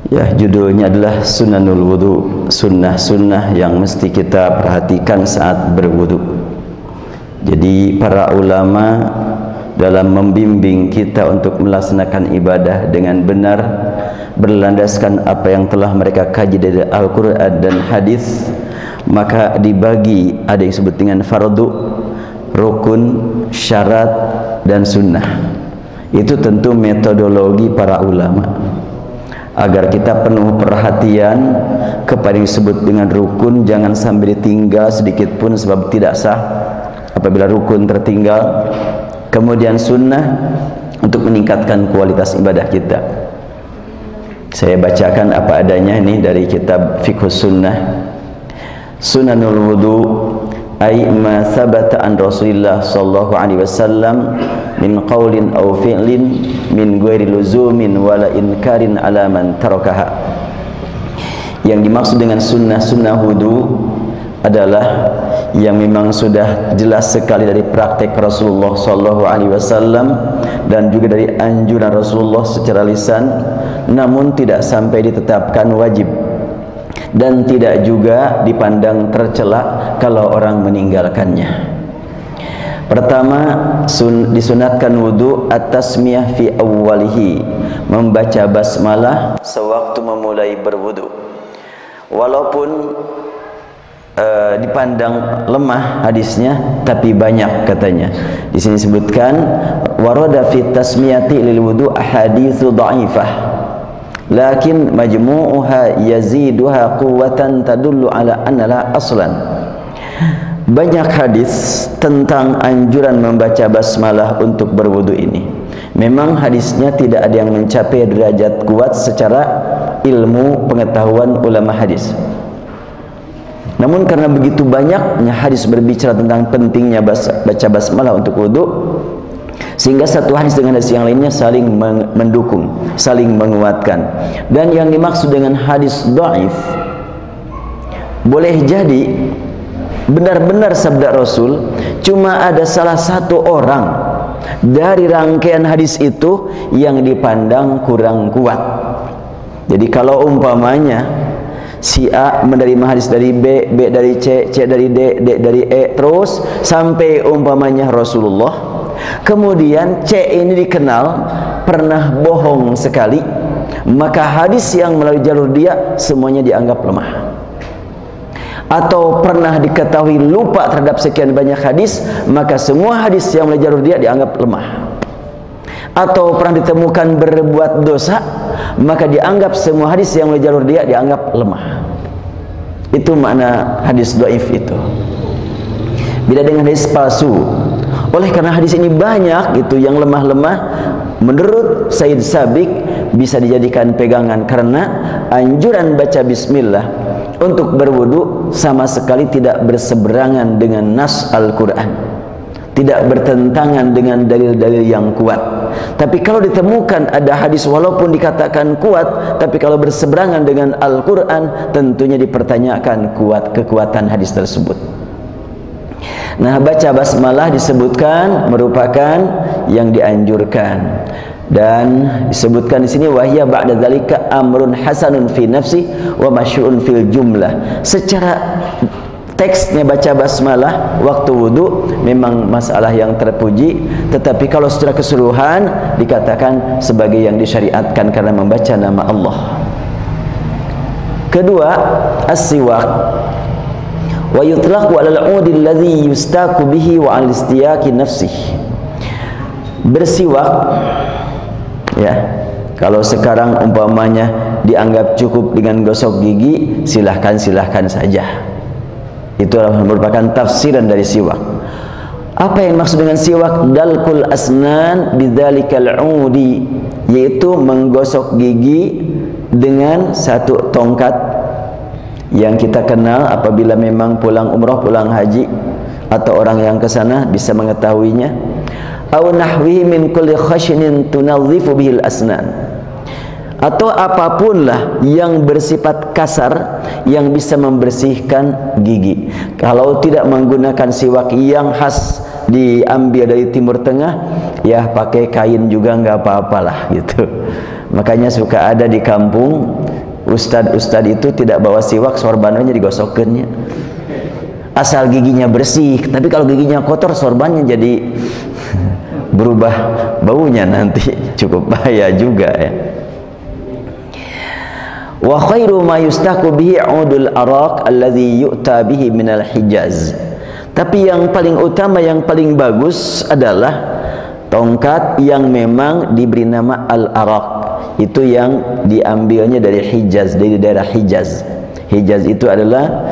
Ya, judulnya adalah Sunanul Wudu, sunnah-sunnah yang mesti kita perhatikan saat berwudu. Jadi para ulama dalam membimbing kita untuk melaksanakan ibadah dengan benar berlandaskan apa yang telah mereka kaji dari Al-Quran dan hadis, maka dibagi, ada yang disebut dengan fardu, rukun, syarat, dan sunnah. Itu tentu metodologi para ulama agar kita penuh perhatian kepada yang disebut dengan rukun, jangan sampai ditinggal sedikit pun sebab tidak sah apabila rukun tertinggal. Kemudian sunnah untuk meningkatkan kualitas ibadah kita. Saya bacakan apa adanya ini dari kitab Fiqhus Sunnah. Sunanul wudu ay ma sabata an Rasulillah sallallahu alaihi wasallam min qaulin aw fi'lin min ghairi luzumin wala inkarin ala man tarakaha. Yang dimaksud dengan sunnah wudu adalah yang memang sudah jelas sekali dari praktek Rasulullah sallallahu alaihi wasallam dan juga dari anjuran Rasulullah secara lisan, namun tidak sampai ditetapkan wajib dan tidak juga dipandang tercela kalau orang meninggalkannya. Pertama, disunatkan wudu at-tasmiyah fi awwalihi, membaca basmalah sewaktu memulai berwudu. Walaupun dipandang lemah hadisnya, tapi banyak katanya. Di sini disebutkan warada fi tasmiyati lil wudu ahaditsu dha'ifah, lakin majmu'uha yaziduha quwwatan tadullu ala anna aslan. Banyak hadis tentang anjuran membaca basmalah untuk berwudu ini. Memang hadisnya tidak ada yang mencapai derajat kuat secara ilmu pengetahuan ulama hadis. Namun karena begitu banyaknya hadis berbicara tentang pentingnya baca basmalah untuk wudu, sehingga satu hadis dengan hadis yang lainnya saling mendukung, saling menguatkan. Dan yang dimaksud dengan hadis dhaif, boleh jadi benar-benar sabda Rasul, cuma ada salah satu orang dari rangkaian hadis itu yang dipandang kurang kuat. Jadi kalau umpamanya si A menerima hadis dari B, B dari C, C dari D, D dari E, terus sampai umpamanya Rasulullah, kemudian C ini dikenal pernah bohong sekali, maka hadis yang melalui jalur dia semuanya dianggap lemah. Atau pernah diketahui lupa terhadap sekian banyak hadis, maka semua hadis yang melalui jalur dia dianggap lemah. Atau pernah ditemukan berbuat dosa, maka dianggap semua hadis yang melalui jalur dia dianggap lemah. Itu makna hadis dhaif itu. Beda dengan hadis palsu. Oleh karena hadis ini banyak gitu yang lemah-lemah, menurut Said Sabiq bisa dijadikan pegangan karena anjuran baca bismillah untuk berwudu sama sekali tidak berseberangan dengan nas Al-Quran, tidak bertentangan dengan dalil-dalil yang kuat. Tapi kalau ditemukan ada hadis walaupun dikatakan kuat, tapi kalau berseberangan dengan Al-Quran, tentunya dipertanyakan kekuatan hadis tersebut. Nah, baca basmalah disebutkan merupakan yang dianjurkan. Dan disebutkan di sini wahya ba'da dzalika amrun hasanun fi nafsi wa masyru'un fil jumlah. Secara teksnya baca basmalah waktu wudu memang masalah yang terpuji, tetapi kalau secara keseluruhan dikatakan sebagai yang disyariatkan karena membaca nama Allah. Kedua, as-siwak wa yutlaqu 'ala al-'udi alladhi yustaqu bihi wa 'ala istiyaqi nafsihi. Bersiwak, ya, kalau sekarang umpamanya dianggap cukup dengan gosok gigi, silahkan saja. Itu merupakan tafsiran dari siwak. Apa yang maksud dengan siwak? Dalkul asnan bidzalikal 'udi, yaitu menggosok gigi dengan satu tongkat yang kita kenal apabila memang pulang umrah, pulang haji, atau orang yang ke sana bisa mengetahuinya. Au nahwihi min kulli khashinin tunadhifu bihil asnan, atau apapun lah yang bersifat kasar yang bisa membersihkan gigi. Kalau tidak menggunakan siwak yang khas diambil dari Timur Tengah, ya pakai kain juga nggak apa-apalah gitu. Makanya suka ada di kampung Ustad itu tidak bawa siwak, sorbannya digosokannya. Asal giginya bersih, tapi kalau giginya kotor, sorbannya jadi berubah baunya nanti, cukup bahaya juga ya. Wa khairu ma yustaku bihi 'udul araq alladhi yu'ta bihi minal Hijaz. Tapi yang paling utama, yang paling bagus adalah tongkat yang memang diberi nama al-araq. Itu yang diambilnya dari Hijaz, dari daerah Hijaz. Hijaz itu adalah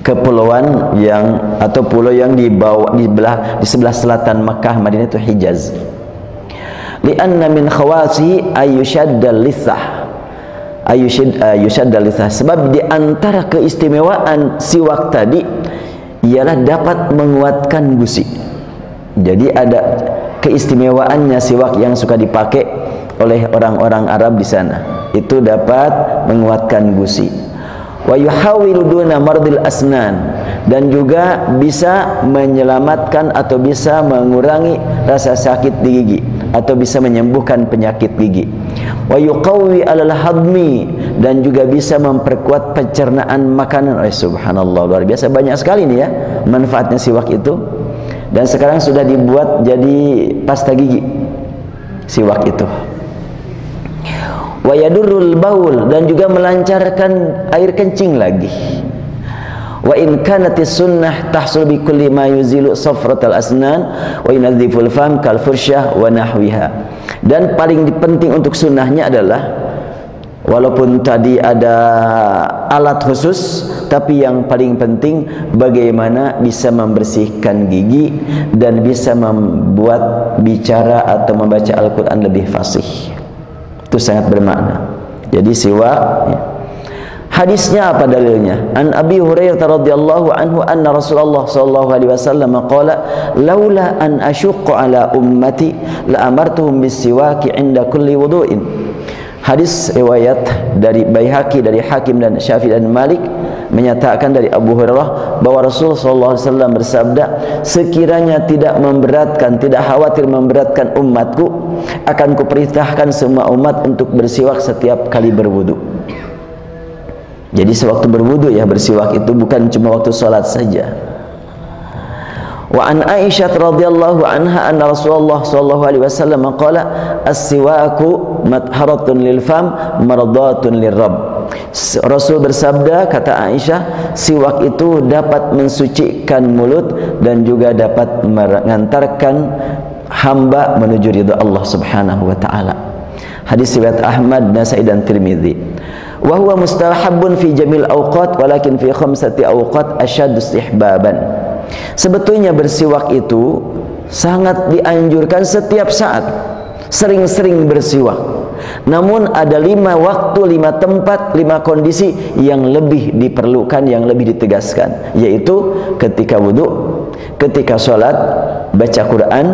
kepulauan yang atau pulau yang di sebelah selatan Makkah Madinah, itu Hijaz. Li'anna min khawasi ayyushaddal lisah, sebab di antara keistimewaan siwak tadi ialah dapat menguatkan gusi. Jadi ada keistimewaannya siwak yang suka dipakai oleh orang-orang Arab di sana, itu dapat menguatkan gusi. Wa yuhawilu duna mardil asnan, dan juga bisa menyelamatkan atau bisa mengurangi rasa sakit di gigi, atau bisa menyembuhkan penyakit gigi. Wa yuqawwi alal hadmi, dan juga bisa memperkuat pencernaan makanan. Subhanallah, luar biasa, banyak sekali nih ya manfaatnya siwak itu. Dan sekarang sudah dibuat jadi pasta gigi siwak itu. Wa yadurrul baul, dan juga melancarkan air kencing lagi. Wa in kanatis sunnah tahsul bi kulli ma yuzilu safratal asnan wa yunadziful fam kal fursyah wa nahwiha. Dan paling penting untuk sunnahnya adalah, walaupun tadi ada alat khusus, tapi yang paling penting bagaimana bisa membersihkan gigi dan bisa membuat bicara atau membaca Al-Quran lebih fasih. Itu sangat bermakna. Jadi siwak ya. Hadisnya apa dalilnya? An Abi Hurairah radhiyallahu anhu anna Rasulullah sallallahu alaihi wasallam qala laula an asyqa ala ummati la amartuhum bis-siwaki 'inda kulli wudu'in. Hadis riwayat dari Baihaqi, dari Hakim dan Syafi'i dan Malik, menyatakan dari Abu Hurairah bahwa Rasulullah SAW bersabda, sekiranya tidak memberatkan, tidak khawatir memberatkan umatku, akan kuperintahkan semua umat untuk bersiwak setiap kali berwudu. Jadi sewaktu berwudu ya bersiwak, itu bukan cuma waktu sholat saja. Wa an Aisyah radhiyallahu anha anna Rasulullah sallallahu alaihi wasallam qala as-siwaku matharatun lil fam mardatun lirrabb. Rasul bersabda, kata Aisyah, siwak itu dapat mensucikan mulut dan juga dapat mengantarkan hamba menuju ridha Allah Subhanahu wa taala. Hadis riwayat Ahmad, Nasai dan Tirmizi. Wa huwa mustahabbun fi jamil awqat walakin fi khamsati awqat asyaddu istihbaban. Sebetulnya bersiwak itu sangat dianjurkan setiap saat, sering-sering bersiwak. Namun ada 5 waktu, 5 tempat, 5 kondisi yang lebih diperlukan, yang lebih ditegaskan, yaitu ketika wudhu, ketika sholat, baca Quran,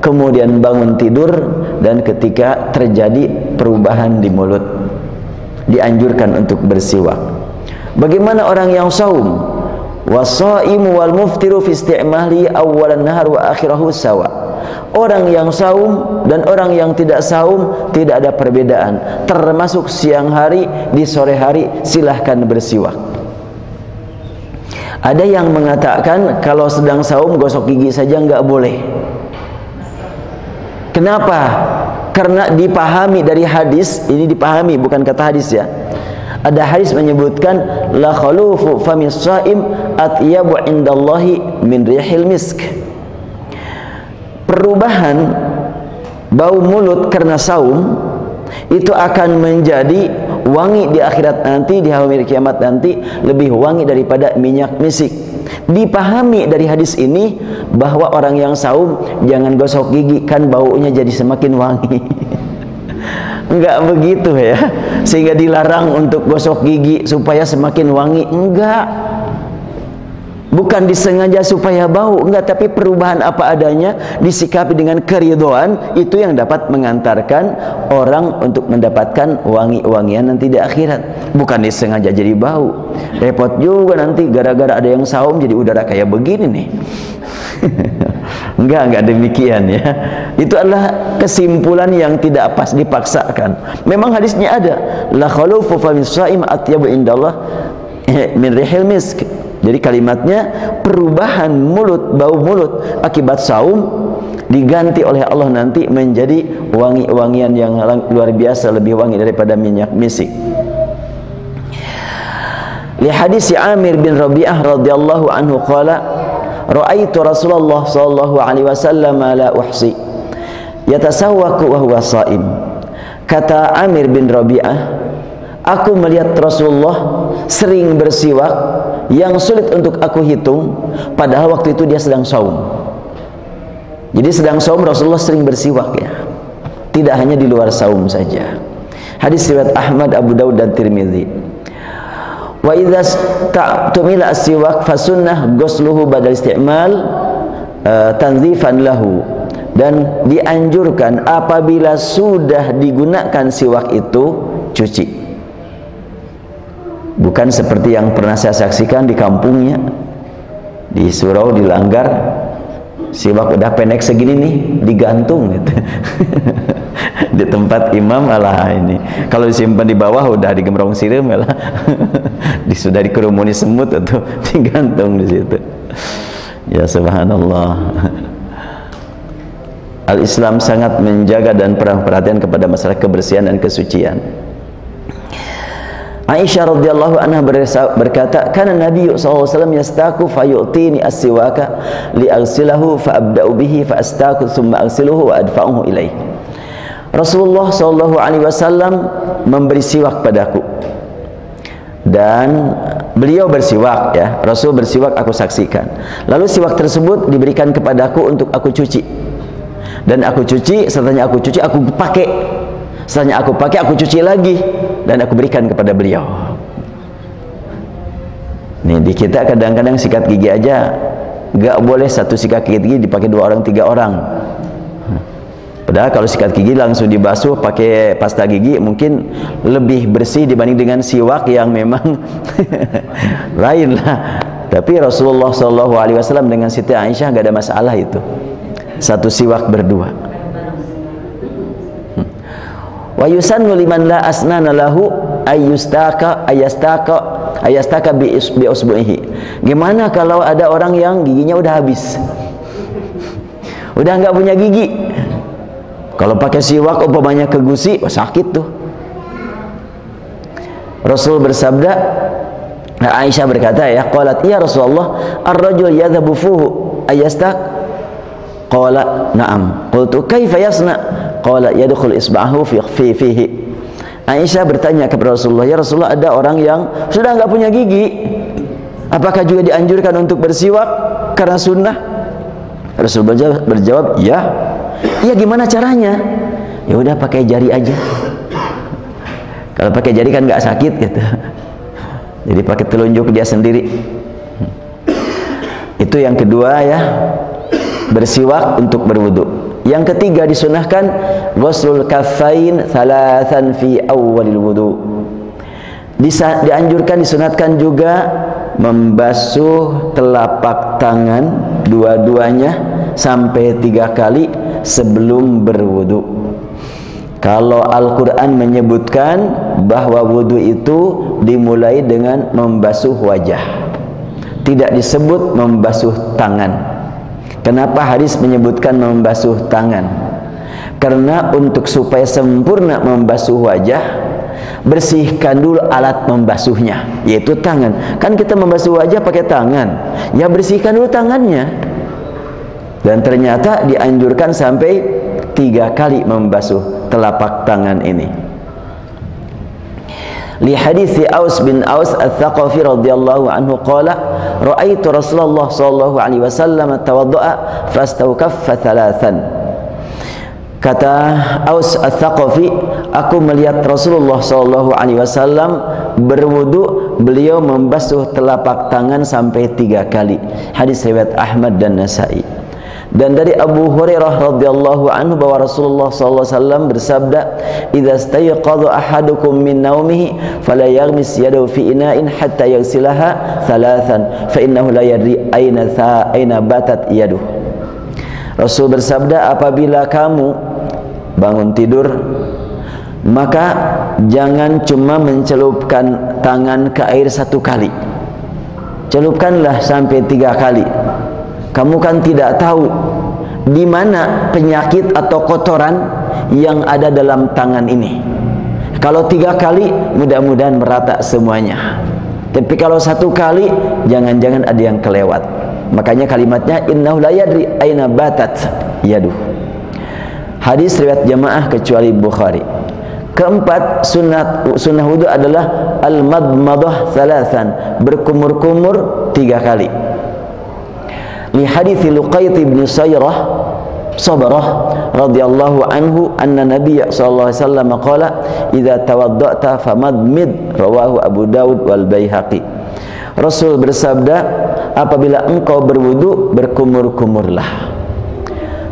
kemudian bangun tidur, dan ketika terjadi perubahan di mulut, dianjurkan untuk bersiwak. Bagaimana orang yang saum? Wasaimu wal muftiru fi isti'mali awwalan nahar wa akhirahu sawa. Orang yang saum dan orang yang tidak saum tidak ada perbedaan, termasuk siang hari, di sore hari silahkan bersiwak. Ada yang mengatakan kalau sedang saum gosok gigi saja nggak boleh. Kenapa? Karena dipahami dari hadis, ini dipahami bukan kata hadis ya. Ada hadis menyebutkan la khalufu famis shaim atyabu indallahi min rihil misk. Perubahan bau mulut karena saum itu akan menjadi wangi di akhirat nanti, di hari kiamat nanti, lebih wangi daripada minyak misik. Dipahami dari hadis ini bahwa orang yang saum jangan gosok gigi, kan baunya jadi semakin wangi. Enggak begitu ya, sehingga dilarang untuk gosok gigi supaya semakin wangi. Enggak, bukan disengaja supaya bau, enggak, tapi perubahan apa adanya disikapi dengan keridhaan, itu yang dapat mengantarkan orang untuk mendapatkan wangi-wangian nanti di akhirat. Bukan disengaja jadi bau. Repot juga nanti gara-gara ada yang saum jadi udara kayak begini nih. Enggak demikian ya. Itu adalah kesimpulan yang tidak pas dipaksakan. Memang hadisnya ada, la khalufu fa min shaim atyabu indallah min rihil misk. Jadi kalimatnya perubahan mulut, bau mulut akibat saum diganti oleh Allah nanti menjadi wangi-wangian yang luar biasa, lebih wangi daripada minyak misik. Li hadis Amir bin Rabi'ah radhiyallahu anhu qala ra'aitu Rasulullah sallallahu alaihi wasallam la uhsi yatasawwaku wa huwa shaim. Kata Amir bin Rabi'ah, aku melihat Rasulullah sering bersiwak yang sulit untuk aku hitung, padahal waktu itu dia sedang saum. Jadi sedang saum Rasulullah sering bersiwak ya. Tidak hanya di luar saum saja. Hadis riwayat Ahmad, Abu Daud dan Tirmidzi. Wa idza ta'tumila as-siwak fasunnah ghusluhu badal isti'mal tanzifan lahu. Dan dianjurkan apabila sudah digunakan siwak itu cuci. Bukan seperti yang pernah saya saksikan di kampungnya, di surau, di Langgar, siwak udah pendek segini nih digantung gitu. Di tempat imam alah ini kalau disimpan di bawah udah digemrong sirim lah. Sudah dikerumuni semut atau digantung di situ. Ya subhanallah. Al-Islam sangat menjaga dan perhatian kepada masalah kebersihan dan kesucian. Aisyah radhiyallahu anha berkata, "Kana Nabi sallallahu alaihi wasallam yastaku fayu'tini as-siwaka li aghsilahu fa abda'u bihi fa astaku thumma aghsiluhu wa adfa'uhu ilaihi." Rasulullah sallallahu alaihi wasallam memberi siwak padaku. Dan beliau bersiwak ya. Rasul bersiwak aku saksikan. Lalu siwak tersebut diberikan kepadaku untuk aku cuci. Dan aku cuci, setelahnya aku cuci, aku pakai. Setelahnya aku pakai, aku cuci lagi dan aku berikan kepada beliau. Nih di kita kadang-kadang sikat gigi aja gak boleh satu sikat gigi dipakai 2 orang 3 orang. Padahal kalau sikat gigi langsung dibasuh pakai pasta gigi mungkin lebih bersih dibanding dengan siwak yang memang lain lah. Tapi Rasulullah SAW dengan Siti Aisyah gak ada masalah itu. Satu siwak berdua. Wa yusannu liman la asnana lahu ayastaka bi usbu'ihi. Gimana kalau ada orang yang giginya udah habis, udah nggak punya gigi, kalau pakai siwak umpamanya ke gusi, sakit tuh. Rasul bersabda, Aisyah berkata ya, qalat ya Rasulullah ar-rajul yadhabu fuhu ayastak? Qala na'am. Qultu kaifa yasna? Qala yadkhul isba'ahu fihi. Aisyah bertanya kepada Rasulullah, ya Rasulullah, ada orang yang sudah enggak punya gigi, apakah juga dianjurkan untuk bersiwak karena sunnah? Rasul berjawab, ya. Ya gimana caranya? Ya udah pakai jari aja. Kalau pakai jari kan enggak sakit gitu. Jadi pakai telunjuk dia sendiri. Itu yang kedua ya, bersiwak untuk berwudu. Yang ketiga disunahkan ghuslul kaffain thalathan fi awwalil wudu. Dianjurkan, disunatkan juga membasuh telapak tangan dua-duanya sampai 3 kali sebelum berwudu. Kalau Al-Quran menyebutkan bahwa wudu itu dimulai dengan membasuh wajah, tidak disebut membasuh tangan. Kenapa hadis menyebutkan membasuh tangan? Karena untuk supaya sempurna membasuh wajah, bersihkan dulu alat membasuhnya, yaitu tangan. Kan kita membasuh wajah pakai tangan, ya bersihkan dulu tangannya. Dan ternyata dianjurkan sampai 3 kali membasuh telapak tangan ini. Li hadithi Aus bin Aus Al-Thaqafi radhiyallahu anhu qala ra'aitu Rasulullah sallallahu alaihi wasallam tawadda'a fastawkaffa thalathan. Kata Aus Al-Thaqafi, aku melihat Rasulullah sallallahu alaihi wasallam berwudu, beliau membasuh telapak tangan sampai 3 kali. Hadis riwayat Ahmad dan Nasa'i. Dan dari Abu Hurairah radhiyallahu anhu bahwa Rasulullah sallallahu alaihi wasallam bersabda, "Idza stayqadha ahadukum min naumihi fala yaghmis yadahu fi ina'in hatta yaghsilaha thalathan fa innahu la yadri aina batat yaduh." Rasul bersabda, apabila kamu bangun tidur, maka jangan cuma mencelupkan tangan ke air 1 kali, celupkanlah sampai 3 kali. Kamu kan tidak tahu di mana penyakit atau kotoran yang ada dalam tangan ini. Kalau 3 kali, mudah-mudahan merata semuanya. Tapi kalau 1 kali, jangan-jangan ada yang kelewat. Makanya kalimatnya innahu la yadri aina batat yaduh. Hadis riwayat jamaah kecuali Bukhari. Keempat, sunnah wudu adalah al-madmadah thalathan, berkumur-kumur 3 kali. Li hadits Luqayt bin Sabrah radhiyallahu anhu anna Nabiy sallallahu alaihi wasallam qala idza tawadda'ta famadmid, rawahu Abu Dawud wal Baihaqi. Rasul bersabda, apabila engkau berwudu, berkumur-kumurlah.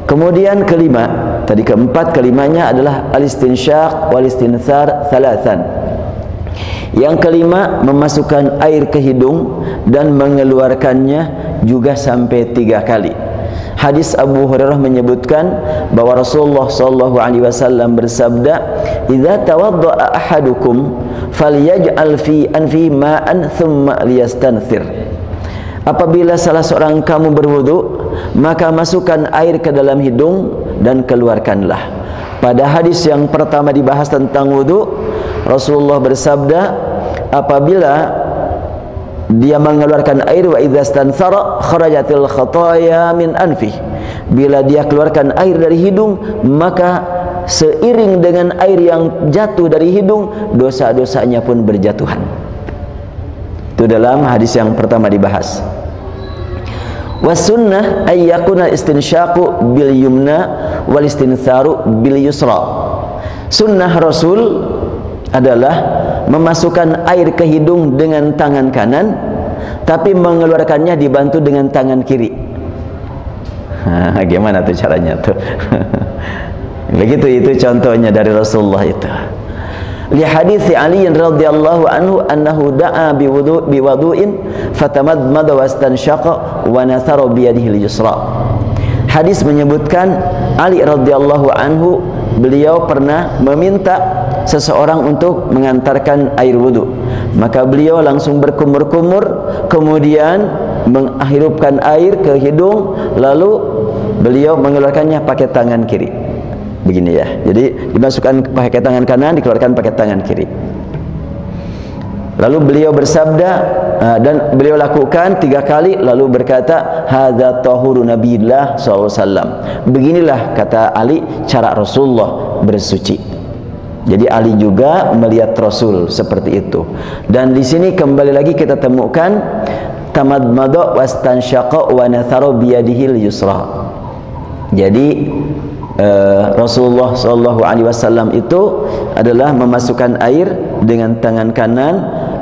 Kemudian kelima, tadi keempat, kelimanya adalah al-istinsyaq wal istinthar thalathan. Yang kelima, memasukkan air ke hidung dan mengeluarkannya juga sampai 3 kali. Hadis Abu Hurairah menyebutkan bahwa Rasulullah sallallahu alaihi wasallam bersabda, "Idza tawadda'a ahadukum falyaj'al fi anfi ma'an thumma liyastanthir." Apabila salah seorang kamu berwudu, maka masukkan air ke dalam hidung dan keluarkanlah. Pada hadis yang pertama dibahas tentang wudu, Rasulullah bersabda, apabila dia mengeluarkan air, wa idza stanthara kharajatil khataya min anfi, bila dia keluarkan air dari hidung, maka seiring dengan air yang jatuh dari hidung, dosa-dosanya pun berjatuhan. Itu dalam hadis yang pertama dibahas. Wasunnah ay yakuna istinsyaqu bil yumna wal istintharu bil yusra. Sunnah Rasul adalah memasukkan air ke hidung dengan tangan kanan, tapi mengeluarkannya dibantu dengan tangan kiri. Gimana tuh caranya tuh? Begitu, itu contohnya dari Rasulullah itu. Li hadits Ali radhiyallahu anhu annahu da'a biwudu'in fatamadmada wastanshaqa wa nathara bi yadihi al-yusra. Hadis menyebutkan Ali radhiyallahu anhu, beliau pernah meminta seseorang untuk mengantarkan air wudu, maka beliau langsung berkumur-kumur, kemudian menghirupkan air ke hidung, lalu beliau mengeluarkannya pakai tangan kiri. Begini ya, jadi dimasukkan pakai tangan kanan, dikeluarkan pakai tangan kiri. Lalu beliau bersabda, dan beliau lakukan 3 kali, lalu berkata, hadza tahuru nabiillah sallallahu alaihi wasallam. Beginilah, kata Ali, cara Rasulullah bersuci. Jadi Ali juga melihat Rasul seperti itu. Dan di sini kembali lagi kita temukan tamadmada wastansyaqa wa nathara biyadihil yusra. Jadi Rasulullah sallallahu alaihi wasallam itu adalah memasukkan air dengan tangan kanan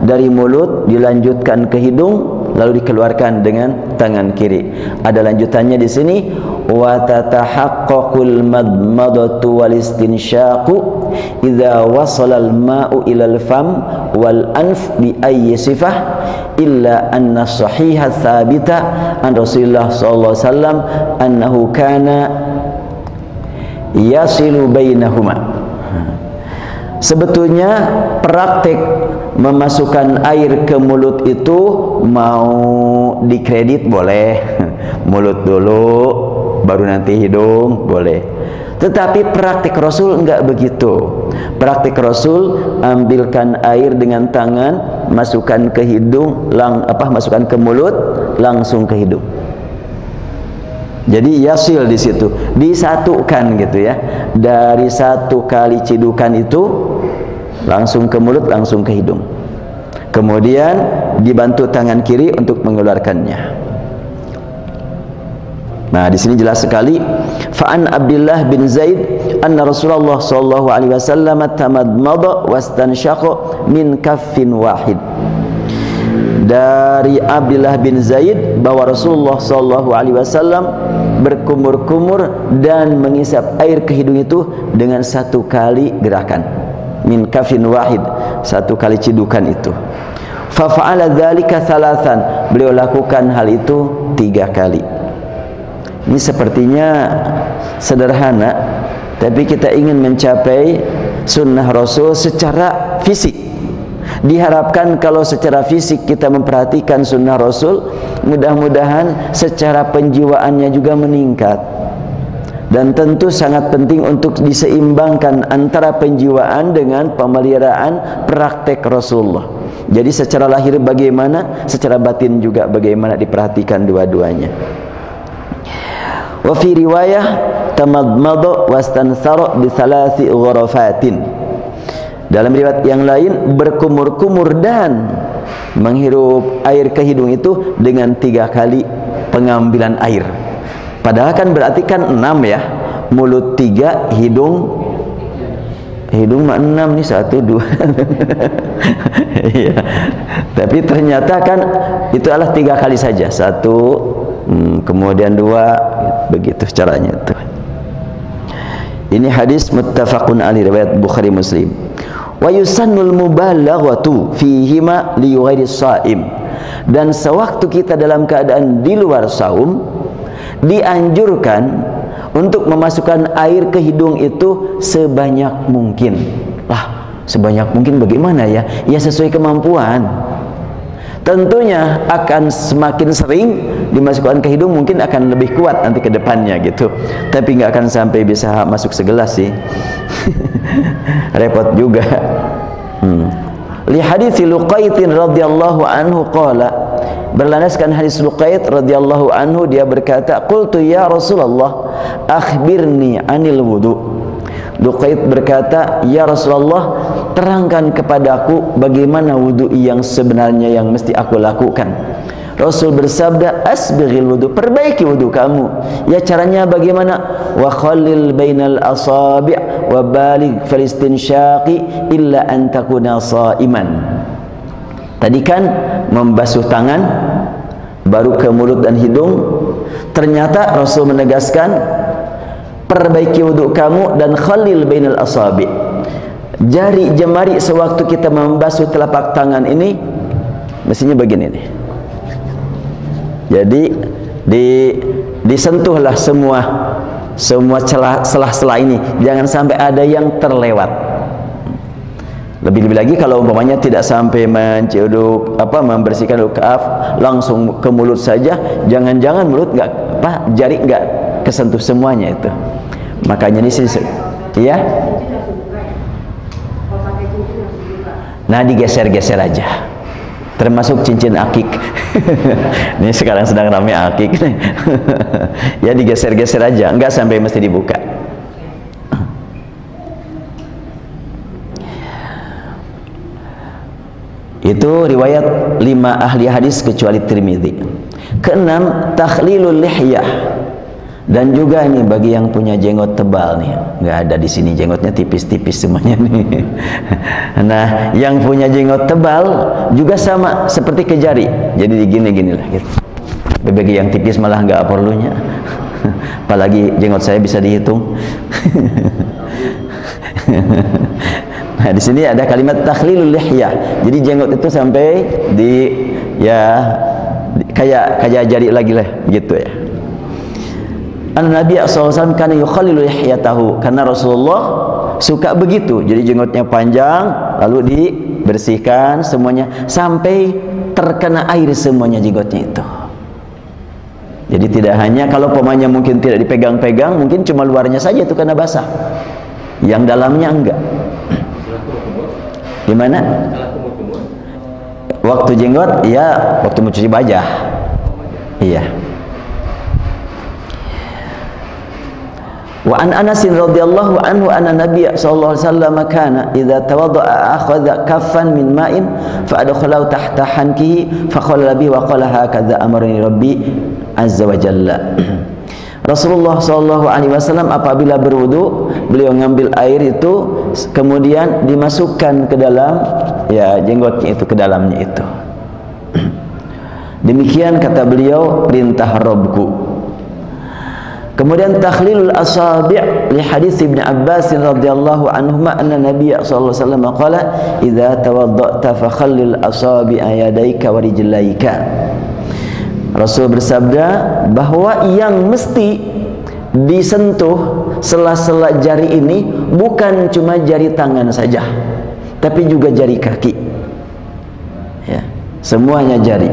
dari mulut, dilanjutkan ke hidung, lalu dikeluarkan dengan tangan kiri. Ada lanjutannya di sini, wa tatahaqqaqul madmadatu wal istinsyaqu idza wasala al ma'u ila al fam wal anf bi ayyi sifah illa anna sahihah tsabita an Rasulullah sallallahu alaihi wasallam annahu kana yasilu bainahuma. Sebetulnya praktik memasukkan air ke mulut itu mau dikredit boleh, mulut dulu baru nanti hidung boleh. Tetapi praktik Rasul enggak begitu. Praktik Rasul, ambilkan air dengan tangan, masukkan ke hidung, masukkan ke mulut, langsung ke hidung. Jadi yasil di situ, disatukan gitu ya. Dari 1 kali cidukan itu langsung ke mulut, langsung ke hidung. Kemudian dibantu tangan kiri untuk mengeluarkannya. Nah, di sini jelas sekali. Fa'an Abdullah bin Zaid anna Rasulullah sallallahu alaihi wasallam tamadmada wastanshaqa min kaffin wahid. Dari Abdullah bin Zaid bahwa Rasulullah sallallahu alaihi wasallam berkumur-kumur dan mengisap air ke hidung itu dengan 1 kali gerakan. Min kafin wahid, 1 kali cidukan itu. Fa fa'ala dzalika thalathan, beliau lakukan hal itu 3 kali. Ini sepertinya sederhana, tapi kita ingin mencapai sunnah Rasul secara fisik. Diharapkan kalau secara fisik kita memperhatikan sunnah Rasul, mudah-mudahan secara penjiwaannya juga meningkat. Dan tentu sangat penting untuk diseimbangkan antara penjiwaan dengan pemeliharaan praktek Rasulullah. Jadi secara lahir bagaimana, secara batin juga bagaimana, diperhatikan dua-duanya. Wa fi riwayah tamadmada wastansara bi thalathi gharafatin. Dalam riwayat yang lain, berkumur-kumur dan menghirup air ke hidung itu dengan 3 kali pengambilan air. Padahal kan berarti kan 6 ya. Mulut 3, hidung mah 6 nih, 1, 2. Iya. Tapi ternyata kan itu adalah 3 kali saja. 1, kemudian 2, begitu caranya itu. Ini hadis muttafaqun alaihi, riwayat Bukhari Muslim. Wa yusannul mubalaghatu fihima li ghairis shaim. Dan sewaktu kita dalam keadaan di luar saum, dianjurkan untuk memasukkan air ke hidung itu sebanyak mungkin. Lah, sebanyak mungkin bagaimana ya? Ya sesuai kemampuan. Tentunya akan semakin sering dimasukkan ke hidung, mungkin akan lebih kuat nanti ke depannya gitu. Tapi nggak akan sampai bisa masuk segelas sih. Repot juga. Li hadits Luqait radhiyallahu anhu qala, berlandaskan hadis Luqait radhiyallahu anhu, dia berkata, qultu ya Rasulullah akhbirni anil wudu. Luqait berkata, ya Rasulullah, terangkan kepadaku bagaimana wudu yang sebenarnya yang mesti aku lakukan. Rasul bersabda, asbighil wudu, perbaiki wudu kamu. Ya caranya bagaimana? Wa khallil bainal asabi' wa baligh fil istinsyaqi illa an takuna shaiman. Tadi kan membasuh tangan baru ke mulut dan hidung. Ternyata Rasul menegaskan, perbaiki wudu kamu dan khallil bainal asabi'. Jari jemari sewaktu kita membasuh telapak tangan ini mestinya begini nih. Jadi disentuhlah semua celah-celah ini, jangan sampai ada yang terlewat. Lebih-lebih lagi kalau umpamanya tidak sampai menciuduk membersihkan ukaf, langsung ke mulut saja, jangan-jangan mulut jari nggak kesentuh semuanya itu. Makanya ini sih ya. Nah, digeser-geser aja. Termasuk cincin akik. Ini sekarang sedang ramai akik. Ya digeser-geser aja, enggak sampai mesti dibuka. Itu riwayat 5 ahli hadis kecuali Tirmidzi. Keenam, takhlilul lihyah. Dan juga ini bagi yang punya jenggot tebal nih, nggak ada di sini, jenggotnya tipis-tipis semuanya nih. Nah, yang punya jenggot tebal juga sama seperti ke jari, jadi gini-gini lah gitu. Bagi yang tipis malah nggak perlunya, apalagi jenggot saya bisa dihitung. Nah, di sini ada kalimat takhlilul lihyah, jadi jenggot itu sampai di kayak jari lagi lah gitu ya. Nabi SAW kana yukhallilu lihyatahu, karena Rasulullah suka begitu, jadi jenggotnya panjang lalu dibersihkan semuanya sampai terkena air semuanya jenggotnya itu. Jadi tidak hanya kalau pemanya mungkin tidak dipegang-pegang, mungkin cuma luarnya saja itu karena basah, yang dalamnya enggak. Gimana? Waktu jenggot, ya waktu mencuci bajah. Iya. Wa an Anas radhiyallahu anhu anna Nabiy sallallahu alaihi wasallam kana idza tawadda'a akhadha kaffan min ma'in fa adkhalahu tahta hankihi fa qala bihi wa qala hakadha amarni rabbi azza wa jalla. Rasulullah sallallahu alaihi wasallam apabila berwudu, beliau ngambil air itu kemudian dimasukkan ke dalam jenggotnya itu, ke dalamnya itu. Demikian kata beliau perintah Rabbku. Kemudian takhlilul asabi' li hadis Ibnu Abbas radhiyallahu anhuma anna Nabiy sallallahu alaihi wasallam qala idza tawadda'ta fa khallil asabi'a yadayka wa rijlaika. Rasul bersabda bahwa yang mesti disentuh sela-sela jari ini bukan cuma jari tangan saja, tapi juga jari kaki. Ya, semuanya jari.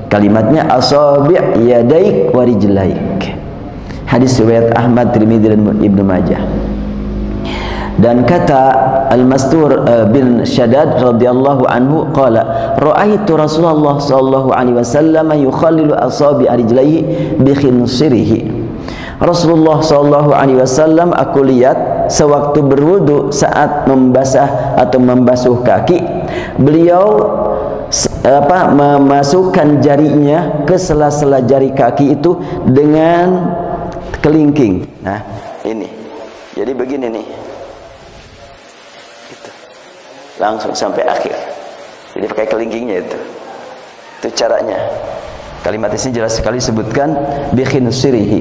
Kalimatnya asabi' yadaik wa rijlaik. Hadis riwayat Ahmad, Tirmidzi dan Ibnu Majah. Dan kata Al-Mastur bin Shaddad radhiyallahu anhu qala ra'aitu Rasulullah sallallahu alaihi wasallam yukhallilu asabi' rijlaihi bi khinsirihi. Rasulullah sallallahu alaihi wasallam aku lihat sewaktu berwudu saat membasuh kaki, beliau memasukkan jarinya ke sela-sela jari kaki itu dengan kelingking. Nah, ini. Jadi begini nih. Langsung sampai akhir. Jadi pakai kelingkingnya itu caranya. Kalimat ini jelas sekali sebutkan bi khinsirihi.